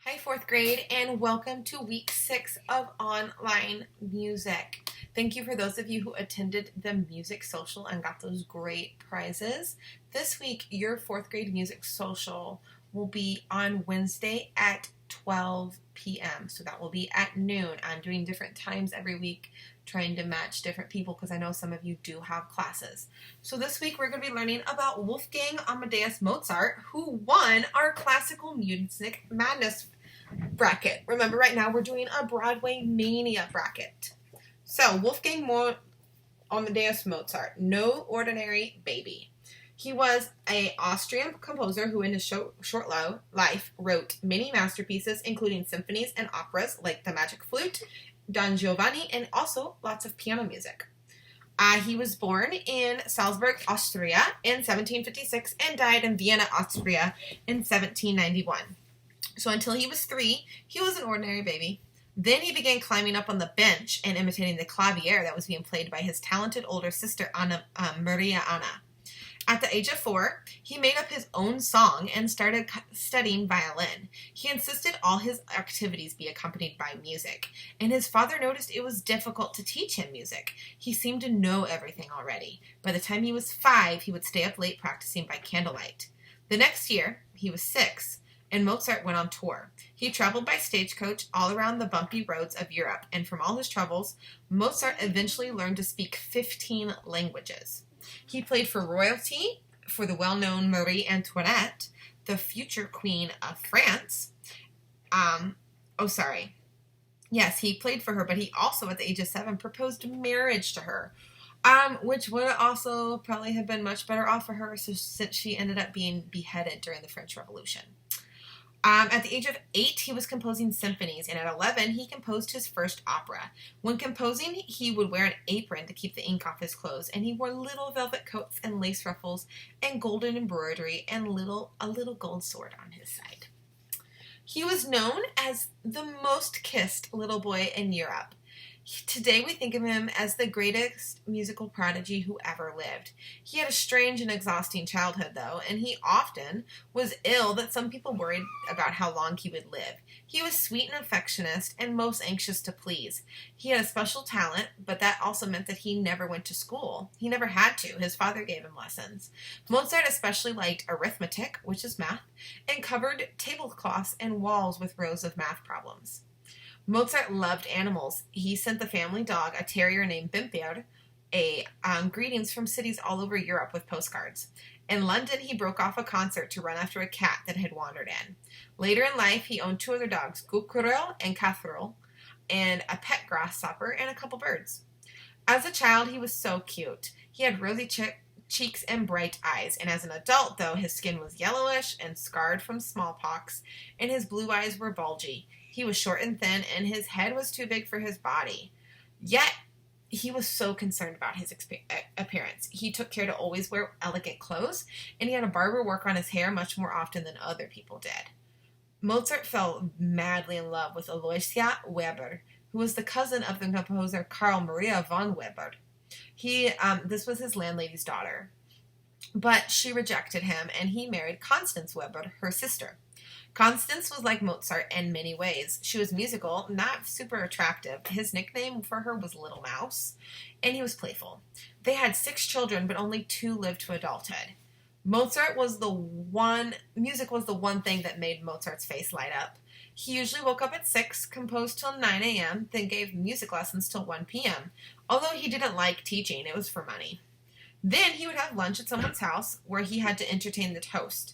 Hi, fourth grade, and welcome to week 6 of online music. Thank you for those of you who attended the music social and got those great prizes. This week, your fourth grade music social will be on Wednesday at 12 p.m. So that will be at noon. I'm doing different times every week, trying to match different people because I know some of you do have classes. So this week we're going to be learning about Wolfgang Amadeus Mozart, who won our classical music madness bracket. Remember, right now we're doing a Broadway Mania bracket. So, Wolfgang Amadeus Mozart, no ordinary baby. He was an Austrian composer who in his short life wrote many masterpieces, including symphonies and operas like The Magic Flute, Don Giovanni, and also lots of piano music. He was born in Salzburg, Austria in 1756 and died in Vienna, Austria in 1791. So until he was 3, he was an ordinary baby. Then he began climbing up on the bench and imitating the clavier that was being played by his talented older sister, Maria Anna. At the age of 4, he made up his own song and started studying violin. He insisted all his activities be accompanied by music, and his father noticed it was difficult to teach him music. He seemed to know everything already. By the time he was 5, he would stay up late practicing by candlelight. The next year, he was 6, and Mozart went on tour. He traveled by stagecoach all around the bumpy roads of Europe, and from all his travels, Mozart eventually learned to speak 15 languages. He played for royalty, for the well-known Marie Antoinette, the future queen of France. Yes, he played for her, but he also, at the age of 7, proposed marriage to her, which would also probably have been much better off for her since she ended up being beheaded during the French Revolution. At the age of 8, he was composing symphonies, and at 11, he composed his first opera. When composing, he would wear an apron to keep the ink off his clothes, and he wore little velvet coats and lace ruffles and golden embroidery and a little gold sword on his side. He was known as the most kissed little boy in Europe. Today we think of him as the greatest musical prodigy who ever lived. He had a strange and exhausting childhood, though, and he often was ill that some people worried about how long he would live. He was sweet and affectionate and most anxious to please. He had a special talent, but that also meant that he never went to school. He never had to. His father gave him lessons. Mozart especially liked arithmetic, which is math, and covered tablecloths and walls with rows of math problems. Mozart loved animals. He sent the family dog, a terrier named Bimper, greetings from cities all over Europe with postcards. In London, he broke off a concert to run after a cat that had wandered in. Later in life, he owned 2 other dogs, Cucurel and Catherine, and a pet grasshopper and a couple birds. As a child, he was so cute. He had rosy cheeks and bright eyes, and as an adult, though, his skin was yellowish and scarred from smallpox, and his blue eyes were bulgy. He was short and thin, and his head was too big for his body. Yet, he was so concerned about his appearance. He took care to always wear elegant clothes, and he had a barber work on his hair much more often than other people did. Mozart fell madly in love with Aloysia Weber, who was the cousin of the composer Karl Maria von Weber. This was his landlady's daughter. But she rejected him, and he married Constance Weber, her sister. Constance was like Mozart in many ways. She was musical, not super attractive. His nickname for her was Little Mouse, and he was playful. They had 6 children, but only 2 lived to adulthood. Music was the one thing that made Mozart's face light up. He usually woke up at 6, composed till 9 a.m., then gave music lessons till 1 p.m. Although he didn't like teaching, it was for money. Then he would have lunch at someone's house where he had to entertain the host.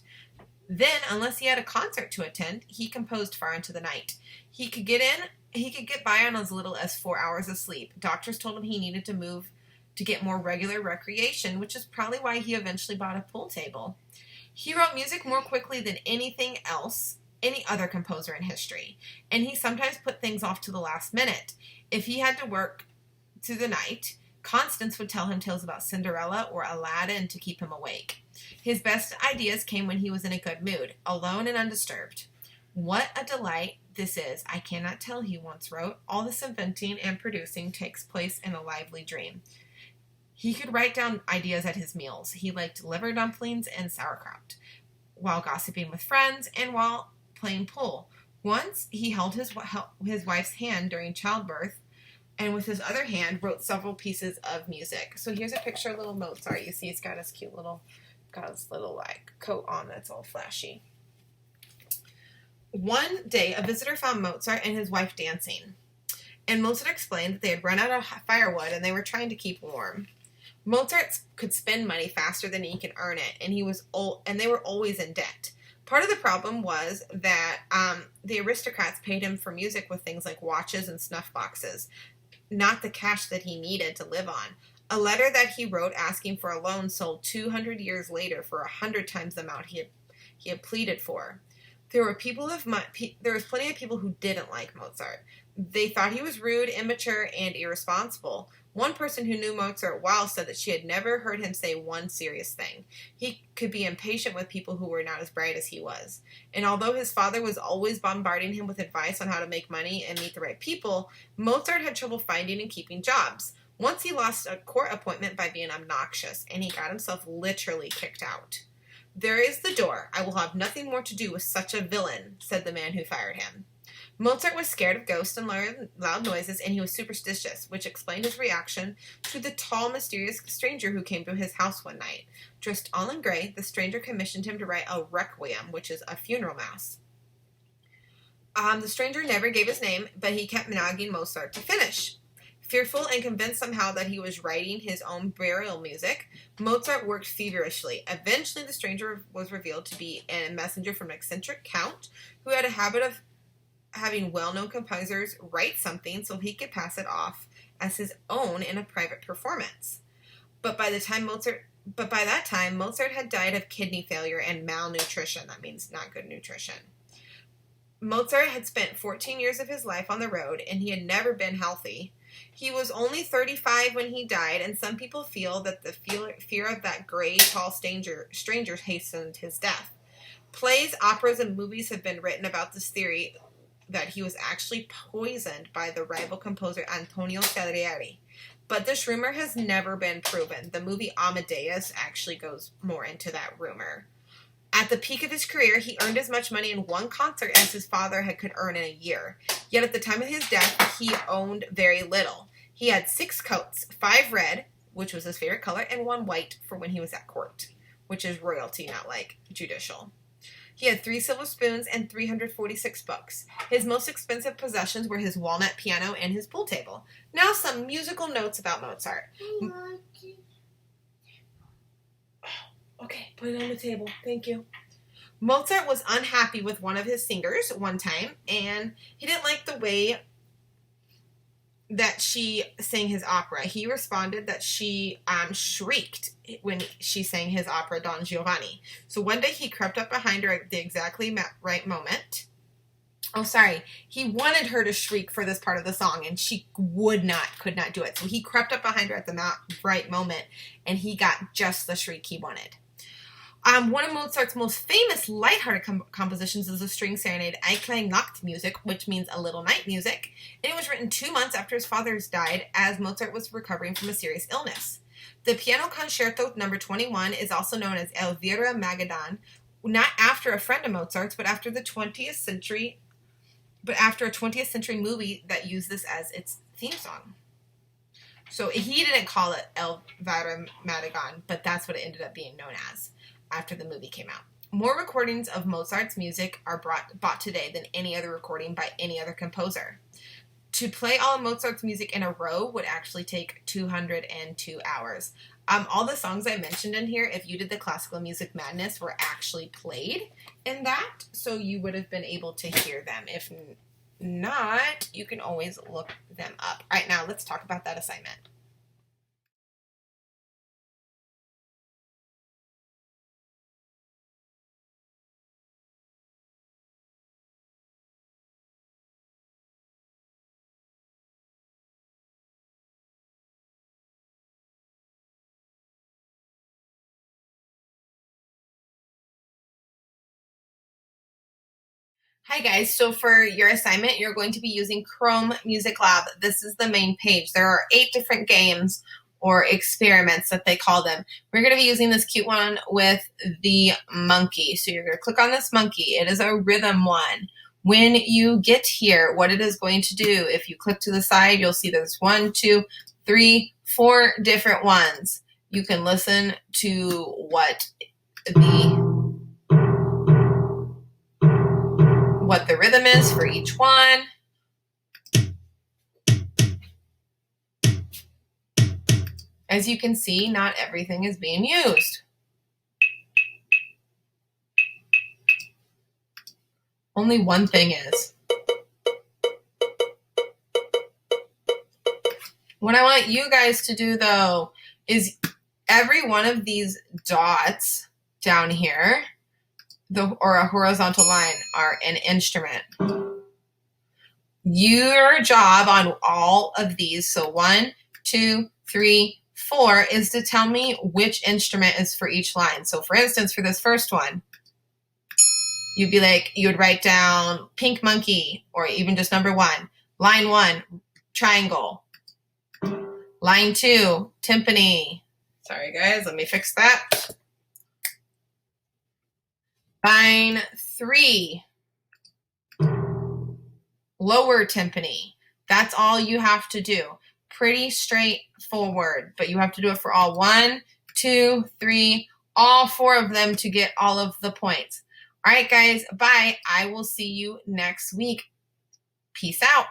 Then, unless he had a concert to attend, he composed far into the night. He could get by on as little as 4 hours of sleep. Doctors told him he needed to move to get more regular recreation, which is probably why he eventually bought a pool table. He wrote music more quickly than any other composer in history, and he sometimes put things off to the last minute. If he had to work through the night, Constance would tell him tales about Cinderella or Aladdin to keep him awake. His best ideas came when he was in a good mood, alone and undisturbed. What a delight this is, I cannot tell, he once wrote. All this inventing and producing takes place in a lively dream. He could write down ideas at his meals. He liked liver dumplings and sauerkraut, while gossiping with friends and while playing pool. Once he held his wife's hand during childbirth, and with his other hand wrote several pieces of music. So here's a picture of little Mozart. You see he's got his cute little, like coat on that's all flashy. One day, a visitor found Mozart and his wife dancing, and Mozart explained that they had run out of firewood and they were trying to keep warm. Mozart could spend money faster than he could earn it, and they were always in debt. Part of the problem was that the aristocrats paid him for music with things like watches and snuff boxes, not the cash that he needed to live on. A letter that he wrote asking for a loan sold 200 years later for 100 times the amount he had pleaded for. There was plenty of people who didn't like Mozart. They thought he was rude, immature, and irresponsible. One person who knew Mozart well said that she had never heard him say one serious thing. He could be impatient with people who were not as bright as he was. And although his father was always bombarding him with advice on how to make money and meet the right people, Mozart had trouble finding and keeping jobs. Once he lost a court appointment by being obnoxious, and he got himself literally kicked out. "There is the door. I will have nothing more to do with such a villain," said the man who fired him. Mozart was scared of ghosts and loud noises, and he was superstitious, which explained his reaction to the tall, mysterious stranger who came to his house one night. Dressed all in gray, the stranger commissioned him to write a requiem, which is a funeral mass. The stranger never gave his name, but he kept nagging Mozart to finish. Fearful and convinced somehow that he was writing his own burial music, Mozart worked feverishly. Eventually, the stranger was revealed to be a messenger from an eccentric count who had a habit of having well-known composers write something so he could pass it off as his own in a private performance. But by that time, Mozart had died of kidney failure and malnutrition. That means not good nutrition. Mozart had spent 14 years of his life on the road, and he had never been healthy. He was only 35 when he died, and some people feel that the fear of that gray, tall stranger hastened his death. Plays, operas, and movies have been written about this theory that he was actually poisoned by the rival composer Antonio Salieri. But this rumor has never been proven. The movie Amadeus actually goes more into that rumor. At the peak of his career, he earned as much money in one concert as his father could earn in a year. Yet at the time of his death, he owned very little. He had 6 coats, 5 red, which was his favorite color, and 1 white for when he was at court, which is royalty, not like judicial. He had 3 silver spoons and 346 books. His most expensive possessions were his walnut piano and his pool table. Now some musical notes about Mozart. Okay, put it on the table. Thank you. Mozart was unhappy with one of his singers one time, and he didn't like the way that she sang his opera. He responded that she shrieked when she sang his opera Don Giovanni. So one day he crept up behind her at the exactly right moment. He wanted her to shriek for this part of the song, and she could not do it. So he crept up behind her at the right moment, and he got just the shriek he wanted. One of Mozart's most famous lighthearted compositions is the string serenade Ein Nachtmusik, which means a little night music, and it was written 2 months after his father's died, as Mozart was recovering from a serious illness. The Piano Concerto No. 21 is also known as Elvira Maragidan, not after a friend of Mozart's, but after a 20th century movie that used this as its theme song. So he didn't call it Elvira Maragidan, but that's what it ended up being known as after the movie came out. More recordings of Mozart's music are bought today than any other recording by any other composer. To play all of Mozart's music in a row would actually take 202 hours. All the songs I mentioned in here, if you did the Classical Music Madness, were actually played in that, so you would have been able to hear them. If not, you can always look them up. All right, now let's talk about that assignment. Hi guys, so for your assignment, you're going to be using Chrome Music Lab. This is the main page. There are 8 different games or experiments that they call them. We're going to be using this cute one with the monkey. So you're going to click on this monkey. It is a rhythm one. When you get here, what it is going to do, if you click to the side, you'll see there's 1, 2, 3, 4 different ones. You can listen to what the rhythm is for each one. As you can see, not everything is being used. Only one thing is. What I want you guys to do, though, is every one of these dots down here, or a horizontal line, are an instrument. Your job on all of these, so 1, 2, 3, 4, is to tell me which instrument is for each line. So for instance, for this first one, you would write down pink monkey, or even just number 1. Line 1, triangle. Line 2, timpani. Sorry guys, let me fix that. Line 3, lower timpani. That's all you have to do. Pretty straightforward, but you have to do it for all 1, 2, 3, all 4 of them to get all of the points. All right, guys, bye. I will see you next week. Peace out.